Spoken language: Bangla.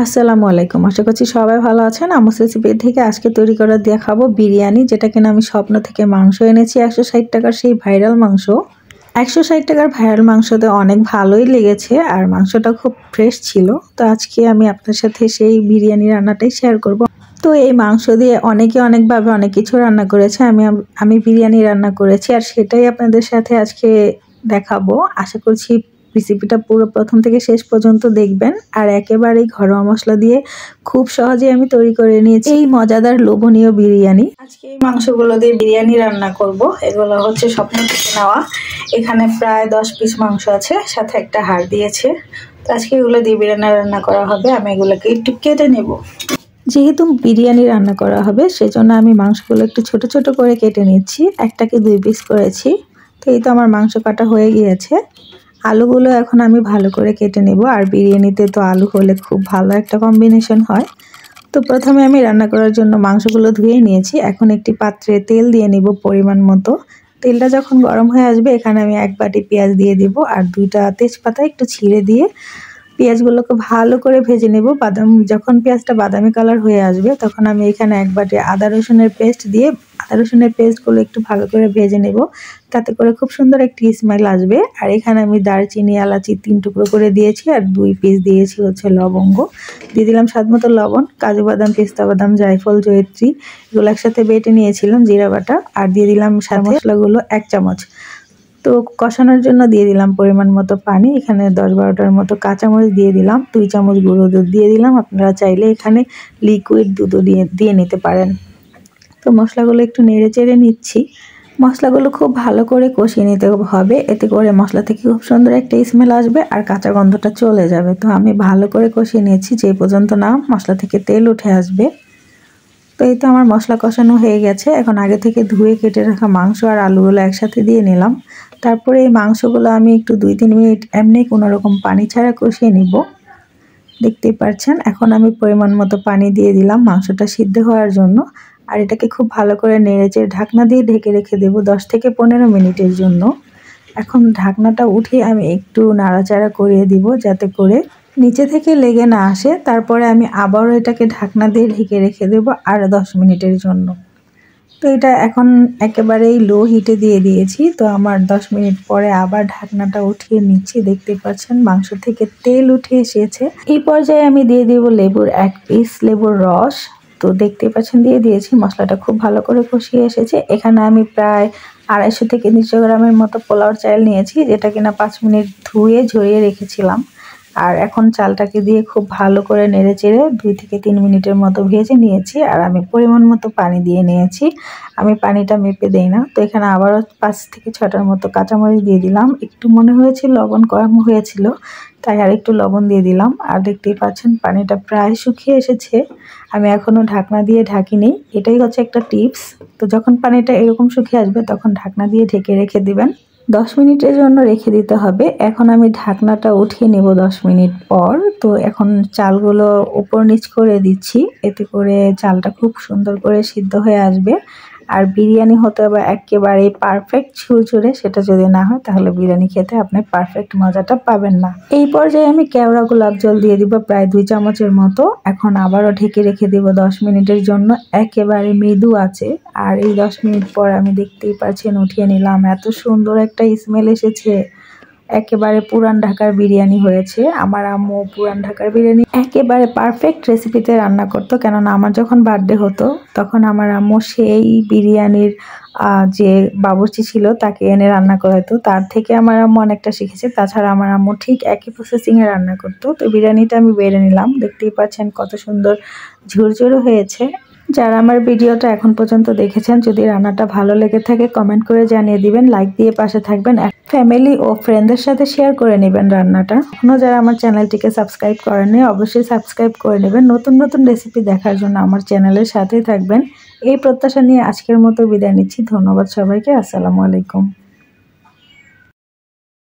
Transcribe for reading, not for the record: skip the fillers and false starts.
আসসালামু আলাইকুম। আশা করছি সবাই ভালো আছেন। আমুস রেসিপি থেকে আজকে তৈরি করে দেখাবো বিরিয়ানি, যেটা কিনা আমি স্বপ্ন থেকে মাংস এনেছি 160 টাকার সেই ভাইরাল মাংস। 160 টাকার ভাইরাল মাংসতে অনেক ভালোই লেগেছে আর মাংসটা খুব ফ্রেশ ছিল। তো আজকে আমি আপনার সাথে সেই বিরিয়ানি রান্নাটাই শেয়ার করব। তো এই মাংস দিয়ে অনেকে অনেকভাবে অনেক কিছু রান্না করেছে। আমি বিরিয়ানি রান্না করেছি আর সেটাই আপনাদের সাথে আজকে দেখাবো। আশা করছি রেসিপিটা পুরো প্রথম থেকে শেষ পর্যন্ত দেখবেন। আর একেবারেই ঘরোয়া মশলা দিয়ে খুব সহজেই আমি তৈরি করে নিয়েছি এই মজাদার লোভনীয় বিরিয়ানি। আজকে এই মাংসগুলো দিয়ে বিরিয়ানি রান্না করব। এগুলো হচ্ছে স্বপ্ন থেকে নেওয়া। এখানে প্রায় 10 পিস মাংস আছে, সাথে একটা হাড় দিয়েছে। তো আজকে এগুলো দিয়ে বিরিয়ানি রান্না করা হবে। আমি এগুলোকে একটু কেটে নেব। যেহেতু বিরিয়ানি রান্না করা হবে সেজন্য আমি মাংসগুলো একটু ছোট ছোট করে কেটে নিচ্ছি। একটাকে 2 পিস করেছি। তো এই তো আমার মাংস কাটা হয়ে গিয়েছে। আলুগুলো এখন আমি ভালো করে কেটে নেব। আর বিরিয়ানিতে তো আলু হলে খুব ভালো একটা কম্বিনেশন হয়। তো প্রথমে আমি রান্না করার জন্য মাংসগুলো ধুয়ে নিয়েছি। এখন একটি পাত্রে তেল দিয়ে নিব পরিমাণ মতো। তেলটা যখন গরম হয়ে আসবে এখানে আমি 1 বাটি পেঁয়াজ দিয়ে দিব আর 2টা তেজপাতা একটু ছিঁড়ে দিয়ে পেঁয়াজগুলোকে ভালো করে ভেজে নেব। যখন পেঁয়াজটা বাদামি কালার হয়ে আসবে তখন আমি এখানে 1 বাটি আদা রসুনের পেস্ট দিয়ে আদা রসুনের পেস্টগুলো একটু ভালো করে ভেজে নেব। তাতে করে খুব সুন্দর একটি স্মেল আসবে। আর এখানে আমি দারচিনি এলাচি 3 টুকরো করে দিয়েছি আর 2 পিস দিয়েছি হচ্ছে লবঙ্গ। দিয়ে দিলাম স্বাদমতো লবণ, কাজু বাদাম, পেস্তা বাদাম, জায়ফল, জয়িত্রী এগুলো একসাথে বেটে নিয়েছিলাম, জিরা বাটা। আর দিয়ে দিলাম মশলাগুলো 1 চামচ। তো কষানোর জন্য দিয়ে দিলাম পরিমাণ মতো পানি। এখানে 10-12টার মতো কাঁচামরিচ দিয়ে দিলাম, 2 চামচ গুঁড়ো দুধ দিয়ে দিলাম। আপনারা চাইলে এখানে লিকুইড দুধও দিয়ে নিতে পারেন। তো মশলাগুলো একটু নেড়ে চেড়ে নিচ্ছি। মশলাগুলো খুব ভালো করে কষিয়ে নিতে হবে, এতে করে মশলা থেকে খুব সুন্দর একটা স্মেল আসবে আর কাঁচা গন্ধটা চলে যাবে। তো আমি ভালো করে কষিয়ে নিয়েছি যে পর্যন্ত না মশলা থেকে তেল উঠে আসবে। তো এই তো আমার মশলা কষানো হয়ে গেছে। এখন আগে থেকে ধুয়ে কেটে রাখা মাংস আর আলুগুলো একসাথে দিয়ে নিলাম। তারপরে এই মাংসগুলো আমি একটু 2-3 মিনিট এমনি কোনো রকম পানি ছাড়া কষিয়ে নিব। দেখতেই পাচ্ছেন এখন আমি পরিমাণ মতো পানি দিয়ে দিলাম মাংসটা সিদ্ধ হওয়ার জন্য। আর এটাকে খুব ভালো করে নেড়েচেড়ে ঢাকনা দিয়ে ঢেকে রেখে দেব 10 থেকে 15 মিনিটের জন্য। এখন ঢাকনাটা উঠিয়ে আমি একটু নাড়াচাড়া করিয়ে দিব যাতে করে নিচে থেকে লেগে না আসে। তারপরে আমি আবারও এটাকে ঢাকনা দিয়ে ঢেকে রেখে দেব আর 10 মিনিটের জন্য। তো এটা এখন একেবারেই লো হিটে দিয়ে দিয়েছি। তো আমার 10 মিনিট পরে আবার ঢাকনাটা উঠিয়ে নিচ্ছি। দেখতে পাচ্ছেন মাংস থেকে তেল উঠে এসেছে। এই পর্যায়ে আমি দিয়ে দেব লেবুর 1 পিস লেবুর রস। তো দেখতে পাচ্ছেন দিয়ে দিয়েছি। মশলাটা খুব ভালো করে কষিয়ে এসেছে। এখানে আমি প্রায় 250 থেকে 300 গ্রামের মতো পোলাও চাল নিয়েছি, যেটা কিনা 5 মিনিট ধুয়ে ঝরিয়ে রেখেছিলাম। আর এখন চালটাকে দিয়ে খুব ভালো করে নেড়েচেড়ে 2 থেকে 3 মিনিটের মতো ভেজে নিয়েছি। আর আমি পরিমাণ মতো পানি দিয়ে নিয়েছি। আমি পানিটা মেপে দেই না। তো এখানে আবারও 5 থেকে 6টার মতো কাঁচামরিচ দিয়ে দিলাম। একটু মনে হয়েছিল লবণ কম হয়েছিল, তাই আর একটু লবণ দিয়ে দিলাম। আর দেখতেই পাচ্ছেন পানিটা প্রায় শুকিয়ে এসেছে। আমি এখনও ঢাকনা দিয়ে ঢাকিনি। এটাই হচ্ছে একটা টিপস। তো যখন পানিটা এরকম শুকিয়ে আসবে তখন ঢাকনা দিয়ে ঢেকে রেখে দিবেন। 10 মিনিটের জন্য রেখে দিতে হবে। এখন আমি ঢাকনাটা উঠিয়ে নেব 10 মিনিট পর। তো এখন চালগুলো উপর নিচ করে দিচ্ছি, এতে করে চালটা খুব সুন্দর করে সিদ্ধ হয়ে আসবে। আর বিরিয়ানি হতে হবে একেবারেই পারফেক্ট ঝুরঝুরে, সেটা যদি না হয় তাহলে বিরিয়ানি খেতে আপনি পারফেক্ট মজাটা পাবেন না। এই পর্যায়ে আমি কেওড়া গোলাপ জল দিয়ে দিব প্রায় 2 চামচের মতো। এখন আবারও ঢেকে রেখে দিব 10 মিনিটের জন্য একেবারে মৃদু আছে। আর এই 10 মিনিট পর আমি দেখতেই পাচ্ছেন উঠিয়ে নিলাম। এত সুন্দর একটা স্মেল এসেছে। একেবারে পুরান ঢাকার বিরিয়ানি হয়েছে। আমার আম্মু পুরান ঢাকার বিরিয়ানি একেবারে পারফেক্ট রেসিপিতে রান্না করতো। কেননা আমার যখন বার্থডে হতো তখন আমার আম্মু সেই বিরিয়ানির যে বাবুর্চি ছিল তাকে এনে রান্না করাতো। তার থেকে আমার আম্মু অনেকটা শিখেছে। তাছাড়া আমার আম্মু ঠিক একই প্রসেসিংয়ে রান্না করতো। তো বিরিয়ানিটা আমি বেড়ে নিলাম। দেখতেই পাচ্ছেন কত সুন্দর ঝুরঝুরে হয়েছে। যারা আমার ভিডিওটা এখন পর্যন্ত দেখেছেন, যদি রান্নাটা ভালো লেগে থাকে কমেন্ট করে জানিয়ে দিবেন, লাইক দিয়ে পাশে থাকবেন, ফ্যামিলি ও ফ্রেন্ডদের সাথে শেয়ার করে নেবেন রান্নাটা। এখনও যারা আমার চ্যানেলটিকে সাবস্ক্রাইব করেননি অবশ্যই সাবস্ক্রাইব করে নেবেন। নতুন নতুন রেসিপি দেখার জন্য আমার চ্যানেলের সাথেই থাকবেন। এই প্রত্যাশা নিয়ে আজকের মতো বিদায় নিচ্ছি। ধন্যবাদ সবাইকে। আসসালামু আলাইকুম।